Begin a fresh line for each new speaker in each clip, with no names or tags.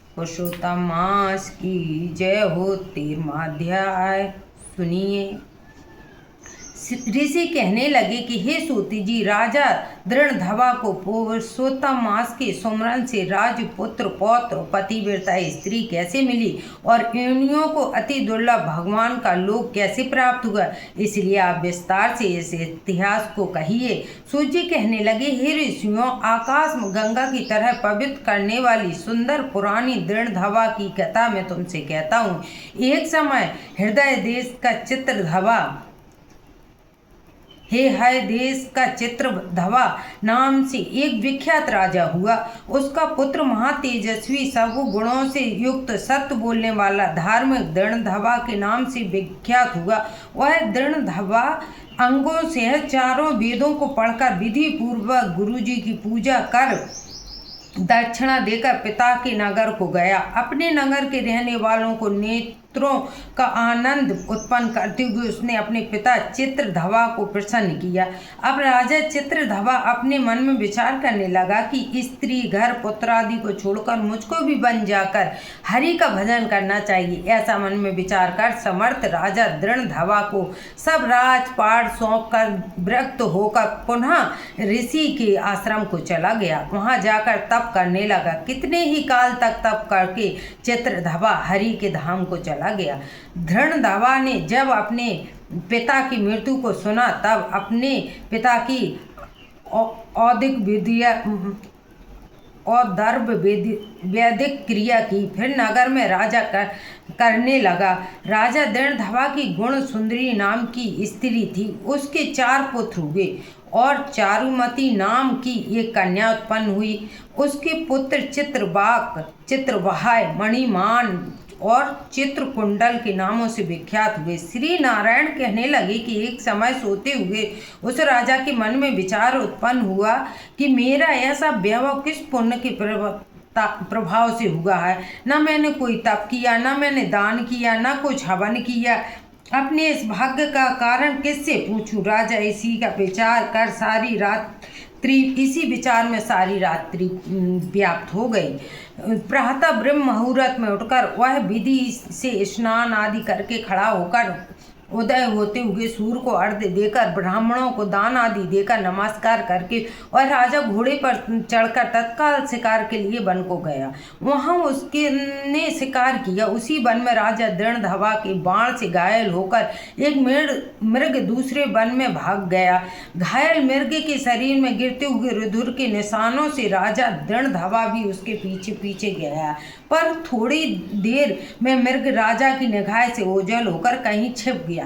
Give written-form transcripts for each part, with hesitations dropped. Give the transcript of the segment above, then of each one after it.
पुरुषोत्तम मास की जय हो। 13वां अध्याय सुनिए। ऋषि कहने लगे कि हे सूति जी, राजा दृढ़धवा को पुरुषोत्तम मास के सुमरन से राजपुत्र पौत्र पतिव्रता स्त्री कैसे मिली और योनियों को अति दुर्लभ भगवान का लोक कैसे प्राप्त हुआ, इसलिए आप विस्तार से इस इतिहास को कहिए। सूत जी कहने लगे, हे ऋषियों, आकाश गंगा की तरह पवित्र करने वाली सुंदर पुरानी दृढ़धवा की कथा मैं तुमसे कहता हूँ। एक समय हृदय देश का चित्रधवा है देश का चित्रधवा नाम से एक विख्यात राजा हुआ। उसका पुत्र महातेजस्वी सब गुणों से युक्त सत्य बोलने वाला धार्मिक दृढ़धवा के नाम से विख्यात हुआ। वह दृढ़धवा अंगों से चारों वेदों को पढ़कर विधि पूर्वक गुरुजी की पूजा कर दक्षिणा देकर पिता के नगर को गया। अपने नगर के रहने वालों को नेत्रों का आनंद उत्पन्न करते हुए उसने अपने पिता चित्रधवा को प्रसन्न किया। अब राजा चित्रधवा अपने मन में विचार करने लगा कि स्त्री घर पुत्र आदि को छोड़कर मुझको भी बन जाकर हरि का भजन करना चाहिए। ऐसा मन में विचार कर समर्थ राजा दृढ़धवा को सब राजपाट सौंप कर विरक्त होकर पुनः ऋषि के आश्रम को चला गया। वहां जाकर तप करने लगा। कितने ही काल तक तप करके चित्रधवा हरि के धाम को चला गया। दृढ़धवा ने जब अपने पिता की मृत्यु को सुना तब अपने पिता की औदिक विद्या और दर्भ वैदिक क्रिया की। फिर नगर में राजा करने लगा। राजा दृढ़धवा की गुण सुंदरी नाम की स्त्री थी। उसके 4 पुत्र हुए और चारुमती नाम की एक कन्या उत्पन्न हुई। उसके पुत्र चित्रबाक, चित्रवाहाय, मणिमान और चित्रकुंडल के नामों से विख्यात हुए। श्री नारायण कहने लगे कि एक समय सोते हुए उस राजा के मन में विचार उत्पन्न हुआ कि मेरा ऐसा वैभव किस पुण्य के प्रभाव से हुआ है। न मैंने कोई तप किया, न मैंने दान किया, न कुछ हवन किया। अपने इस भाग्य का कारण किससे पूछूं। राजा इसी का विचार कर इसी विचार में सारी रात्रि व्याप्त हो गई। प्रातः ब्रह्म मुहूर्त में उठकर वह विधि से स्नान आदि करके खड़ा होकर उदय होते हुए सूर्य को अर्घ्य देकर ब्राह्मणों को दान आदि देकर नमस्कार करके और राजा घोड़े पर चढ़कर तत्काल शिकार के लिए वन को गया। वहां उसके ने शिकार किया। उसी वन में राजा दृढ़धवा के बाण से घायल होकर एक मृग दूसरे वन में भाग गया। घायल मृग के शरीर में गिरते हुए रुधिर के निशानों से राजा दृढ़धवा भी उसके पीछे पीछे गया, पर थोड़ी देर में मृग राजा की निगाह से ओझल होकर कहीं छिप गया।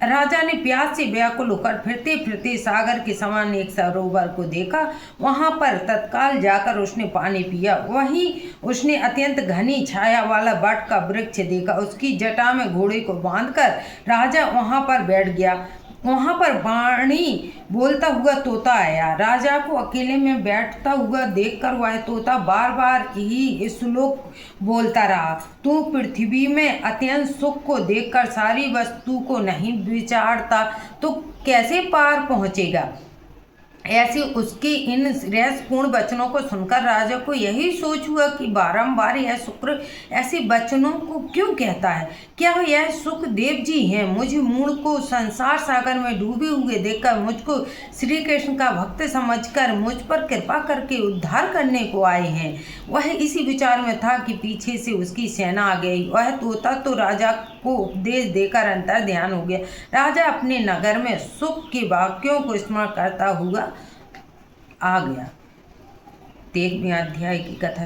राजा ने प्यास से व्याकुल होकर फिरते फिरते सागर के समान एक सरोवर को देखा। वहां पर तत्काल जाकर उसने पानी पिया। वहीं उसने अत्यंत घनी छाया वाला बट का वृक्ष देखा। उसकी जटा में घोड़े को बांधकर राजा वहां पर बैठ गया। वहां पर वाणी बोलता हुआ तोता आया। राजा को अकेले में बैठता हुआ देखकर वह तोता बार बार ही श्लोक बोलता रहा। तू पृथ्वी में अत्यंत सुख को देखकर सारी वस्तु को नहीं विचारता तो कैसे पार पहुँचेगा। ऐसे उसके इन रहस्यपूर्ण वचनों को सुनकर राजा को यही सोच हुआ कि बारंबार यह शुक्र ऐसे वचनों को क्यों कहता है। क्या यह सुखदेव जी हैं? मुझे मूढ़ को संसार सागर में डूबे हुए देखकर मुझको श्री कृष्ण का भक्त समझकर मुझ पर कृपा करके उद्धार करने को आए हैं। वह इसी विचार में था कि पीछे से उसकी सेना आ गई। वह तोता तो राजा को उपदेश देकर अंतर ध्यान हो गया। राजा अपने नगर में सुख के वाक्यों को स्मरण करता हुआ आ गया। 13वें अध्याय की कथा।